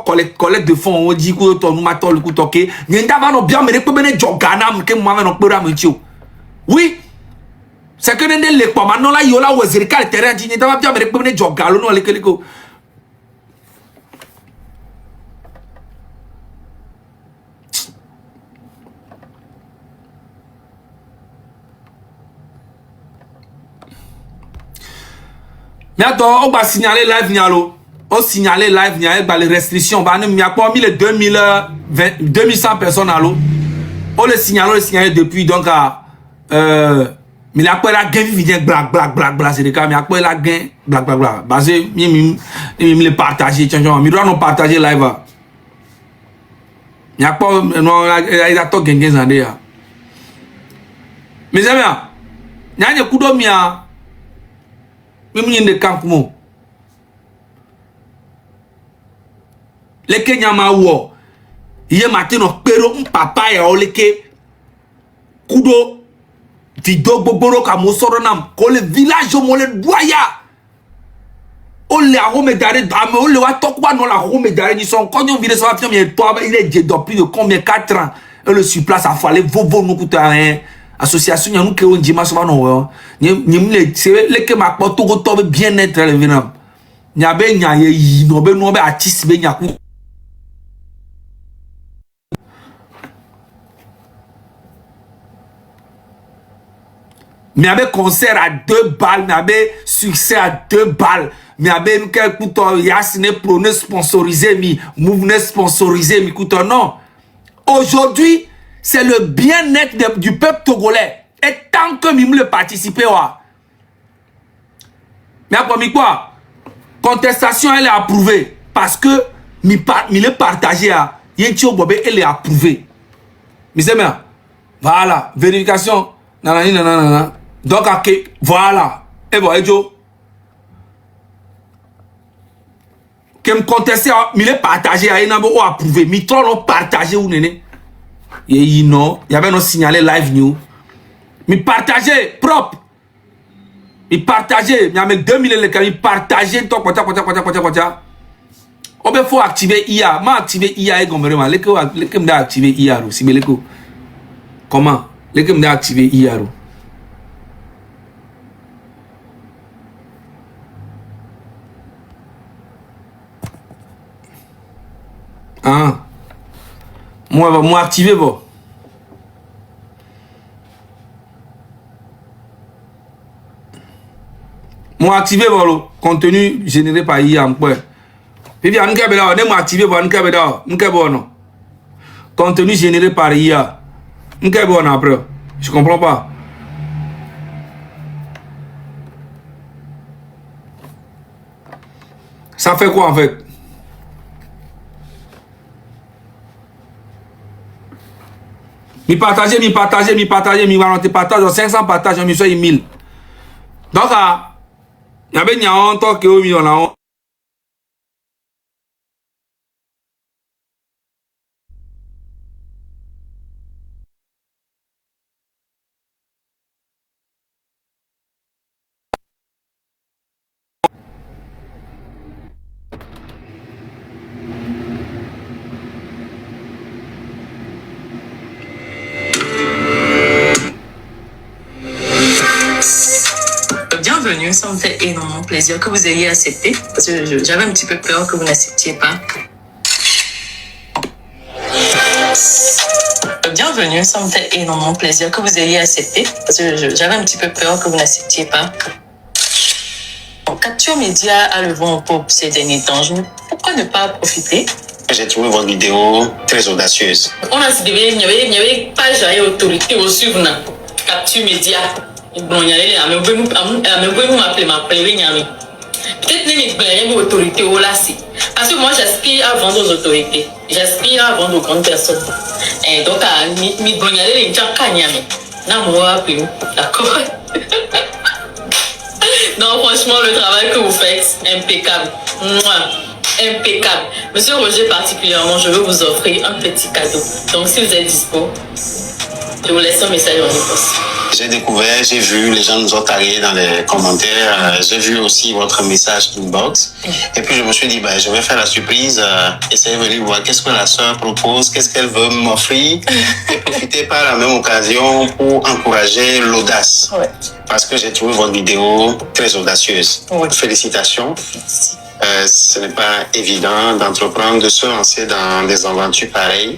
collecte de fonds, on dit que nous matons le coup toqué. Nous avons bien, mais nous avons jogana, que nous avons oui. C'est que nous avons les poids. Maintenant, là, il y a le terrain. Nous avons bien, mais nous avons jogana, nous avons mais attends, on va signaler live Nialo. On signaler live Nialo les restrictions. Il y a pas mis les 2100 personnes à l'eau. On le signale depuis donc mais la quoi la gain vient black c'est le cas mais après la gain black basé il me le partager changeant mi doit non partager live. Il y a pas non il a to gain zandé. Mes amis, il y a coup de mia même de camp mo les Kenya ma wo hier matin no pero papa ya oleke kudo vidéo boboro ka mo soro nam ko le village mo le doya o le a home dare ame o le wa tokwa no la home dare ni son konyo vide so afiam ye to il est depuis de combien 4 ans et le sur place a fallu vovo no kuta hein association nous que on dit ma so no ni le c'est le que ma poto go to bien être le vinam nya be nya ye no be artiste be nya ku mais avec concert à 2 balles, mais avec succès à 2 balles, mais avec nous quel couteau Yasine prône sponsorisé mi mouvement sponsorisé mi couteau non. Aujourd'hui, c'est le bien-être du peuple togolais. Et tant que mi le participer mais après quoi? Contestation elle est approuvée parce que mi le partager à Yentio Bobé elle est approuvée. Mais c'est bien. Voilà, vérification. Nanana. Donc, voilà. Et bon, Edjo. Que me contester, il est partagé, il n'a pas approuvé. Mais trop l'ont partagé ou néné. Et non, il y avait nos signalé live new. Mais partagé, propre. Il partagé, il y a 2000 les cas, il partagé, toi, on peut faut activer IA. Ma activer IA et comme vraiment. Les que me activer IA, si me l'écho. Comment? Les que me activer IA. Ah, moi activer bon. Moi activer bon le contenu généré par IA en quoi. Puis bien nous là, on activer bon nous bon non. Contenu généré par IA. Nous bon après. Je comprends pas. Ça fait quoi en fait? Mi partager, mi partage, 500 partages, mi soit 1000. Donc, il y avait un temps que au million là. Bienvenue, ça me fait énormément plaisir que vous ayez accepté, parce que j'avais un petit peu peur que vous n'acceptiez pas. Bienvenue. bienvenue, ça me fait énormément plaisir que vous ayez accepté, parce que j'avais un petit peu peur que vous n'acceptiez pas. Capture Média a le vent en poupe ces derniers temps. Pourquoi ne pas profiter? J'ai trouvé votre vidéo très audacieuse. On a dit il y avait pas j'ai autorité au suivre Capture Média. Bon, il y avait m'appeler peut-être une autorité au là si. Parce que moi j'aspire à vendre aux autorités. J'aspire à vendre aux grandes personnes. Et donc à mi bonyale les gens kanyami. Na moi d'accord. Non, franchement, le travail que vous faites, impeccable. Impeccable. Monsieur Roger, particulièrement, je veux vous offrir un petit cadeau. Donc, si vous êtes dispo, je vous laisse un message en réponse. J'ai découvert, j'ai vu, les gens nous ont tagués dans les commentaires. J'ai vu aussi votre message inbox. Et puis, je me suis dit, je vais faire la surprise. Essayer de venir voir qu'est-ce que la sœur propose, qu'est-ce qu'elle veut m'offrir. Et profiter par la même occasion pour encourager l'audace. Ouais. Parce que j'ai trouvé votre vidéo très audacieuse. Ouais. Félicitations. Merci. Ce n'est pas évident d'entreprendre, de se lancer dans des aventures pareilles.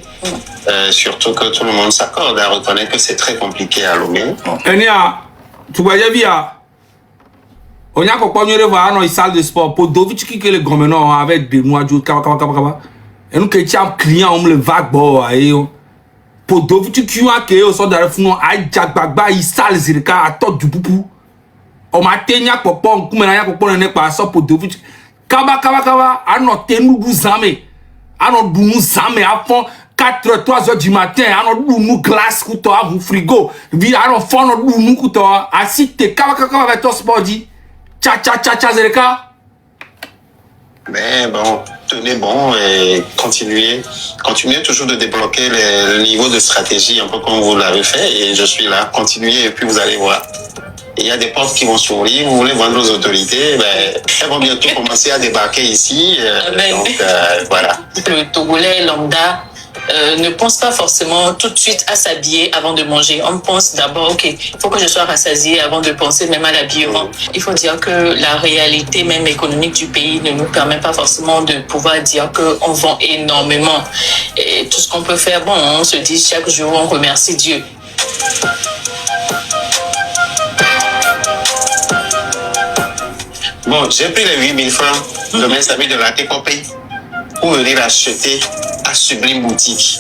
Surtout que tout le monde s'accorde à reconnaître que c'est très compliqué à Lomé. Enia, tu vois bien. On y a encore pas voir dans les salles de sport pour Dovic qui le gommeno avec des noix de kaba. Et nous qui sommes clients on le vague bo ayo. Pour Dovic qui a que au sort de funu ai jagbagba i salle zirika ato du pupu. O ma tenya popo kumena ya popo ne pa so pour Dovic. Kaba anote nous 12 amé. Anote nous zame à fond 4 3h du matin, anote nous glace couteau à frigo. Vi anote fond nous couteau asite kaba avec ton sport dit. Tcha zereka. Mais bon, tenez bon et continuez toujours de débloquer le niveau de stratégie un peu comme vous l'avez fait et je suis là, continuez et puis vous allez voir. Il y a des portes qui vont s'ouvrir, vous voulez vendre aux autorités, elles vont bientôt commencer à débarquer ici. Donc voilà. Le Togolais lambda ne pense pas forcément tout de suite à s'habiller avant de manger. On pense d'abord, ok, il faut que je sois rassasié avant de penser même à l'habillement. Il faut dire que la réalité même économique du pays ne nous permet pas forcément de pouvoir dire qu'on vend énormément. Et tout ce qu'on peut faire, bon, on se dit chaque jour, on remercie Dieu. Bon, j'ai pris les 8000 francs de mes amis de la Técopé pour venir acheter à Sublime Boutique.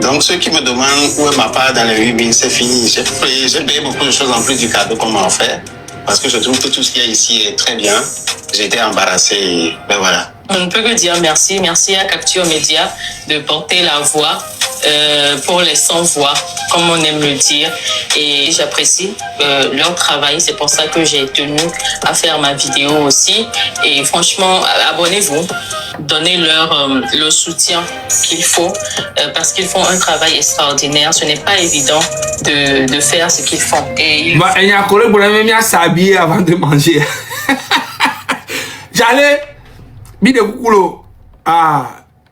Donc, ceux qui me demandent où est ma part dans les 8000, c'est fini. J'ai payé beaucoup de choses en plus du cadeau qu'on m'a offert. Parce que je trouve que tout ce qu'il y a ici est très bien. J'étais embarrassé et voilà. On ne peut que dire merci. Merci à Capture Média de porter la voix pour les sans-voix, comme on aime le dire. Et j'apprécie leur travail. C'est pour ça que j'ai tenu à faire ma vidéo aussi. Et franchement, abonnez-vous. Donnez-leur le soutien qu'il faut parce qu'ils font un travail extraordinaire. Ce n'est pas évident de faire ce qu'ils font. Et Il y a un collègue qui m'a s'habiller avant de manger. J'allais, mi de coulo,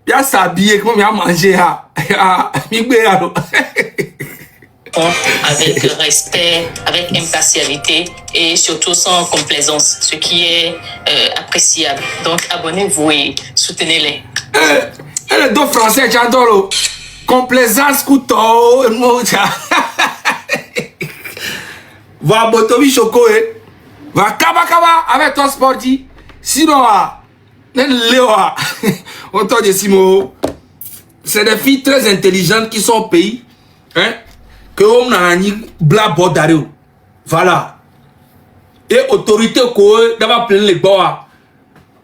bien s'habiller, comment bien manger, avec respect, avec impartialité et surtout sans complaisance, ce qui est appréciable. Donc abonnez-vous et soutenez-les. Les deux français, j'adore. Complaisance, couteau, va botovi choco, va kaba avec ton sportif. Sinon, autant de Simo, c'est des filles très intelligentes qui sont au pays, hein, que on a ni bla bordario. Voilà. Et autorité quoi, d'abord plein les bois.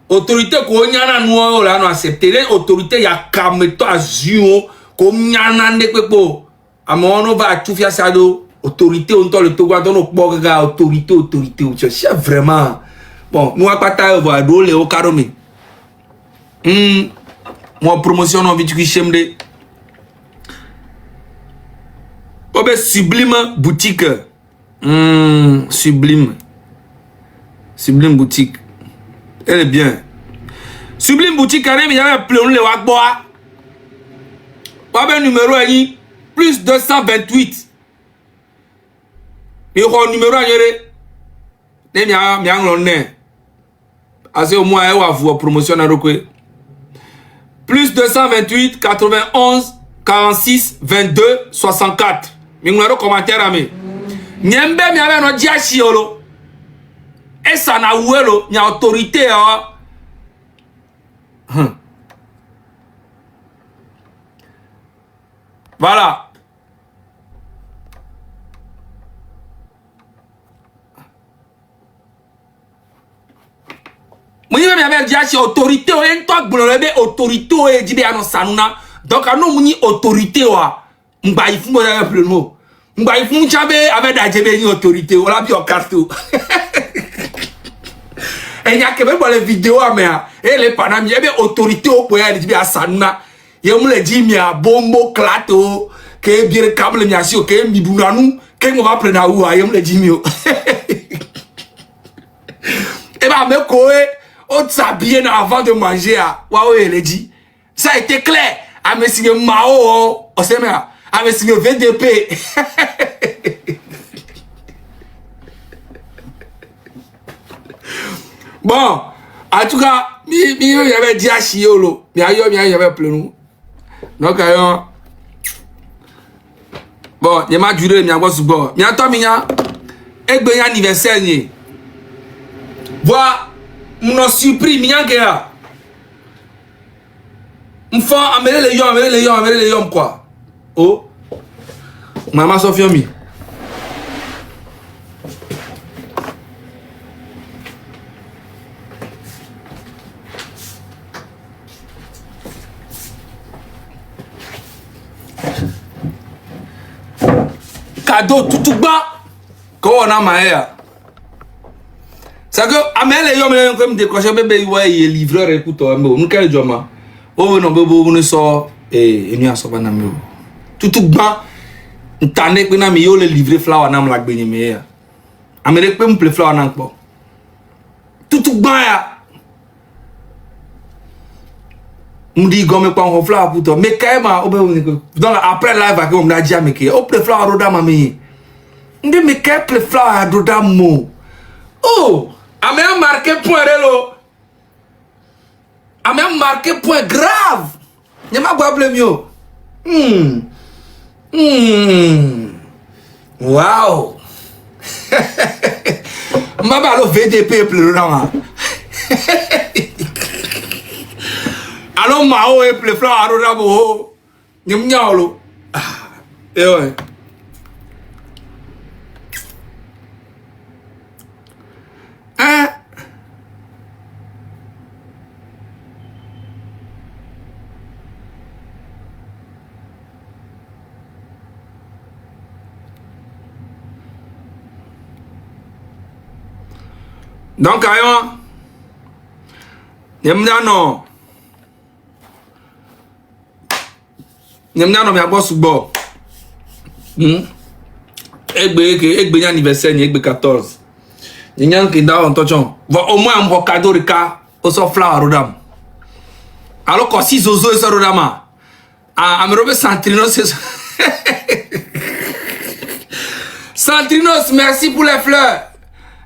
Autorité quoi, n'y a nous là nous accepter. Les autorités y a kameto azio, comme n'y a n'ande quoi. À mon on va tout faire ça do. Autorité on le Togo dans nos bords autorité. C'est vraiment. Bon, nous pas ta voir do le au caromé. Moi promotion en vidéo qui chemde. Obe Sublime Boutique. Sublime Boutique. Elle est bien. Sublime Boutique, quand même, il y a un plein de wakboa. Obe numéro est plus 228. Il y a un numéro à yere. Il y a un assez au moins, elle va vous promotion à recouvrir. Plus 228 91 46 22 64. Mingwero commentaire ame. Nyembe mi ave no dia chiolo. Et ça na ouelo, ni autorité Voilà. Mouni mi ave dia chi autorité o en to gbolorebe autorité o e dibe ano sanuna. Donc ano mouni autorité wa mba ifu mo ave pleno. Mba ifu chabe ave da jebe ni autorité o la bi o karto. Et il y a que même les vidéos et les panami, il y a autorité au point de à Sanna. Il y a me dit mi a bombo clato que bien câble mi asio que mi bunanu que on va prendre à où il y a me dit mio. Et bah me koé on s'habille avant de manger à waouh il dit. Ça a été clair. À me signer Mao on sait mais à me signer VDP. Bon, en tout cas, il y avait dit à Chiolo, il y avait plein. Donc, bon, il m'a duré, il y a quoi bon. Il y a un anniversaire. Voilà, mon surpris, il y a un enfant, amener les yons, quoi. Oh, maman Sophie, mi. Cadeau tout bas quand on a maïa. C'est que amène les hommes comme décrocher bébé ouais il est livreur écoute mais nous quel job ma oh non bébé on sort et nous assoba na me tout bas ntane pe na me yo le livrer flower na me la gbenye me amène pe me ple flower na npo tout bas ya on dit gomme pas on flower pour toi mais quand même donc après live avec on a dit mais que on ple flower roda mami on dit mais qu'est ple flower roda mo oh a même marqué point relo a même marqué point grave n'y m'a pas blé mieux wow m'a pas le VDP ple roda alors Mao et ple flower roda mo n'y nyalo eh ouais. Donc ayo nyemnyano mi abosu bo egbe anniversaire ni egbe 14 nyan ki da on tochon va au moins un cadeau de cas au so flower rodam alors que si zozo et rodama a me robe Santrinos Santrinos merci pour les fleurs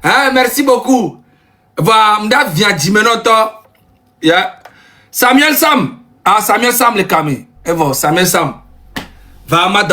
hein merci beaucoup va m'da vient 10 minutes yeah Samuel Sam le camé et va Samuel Sam va ma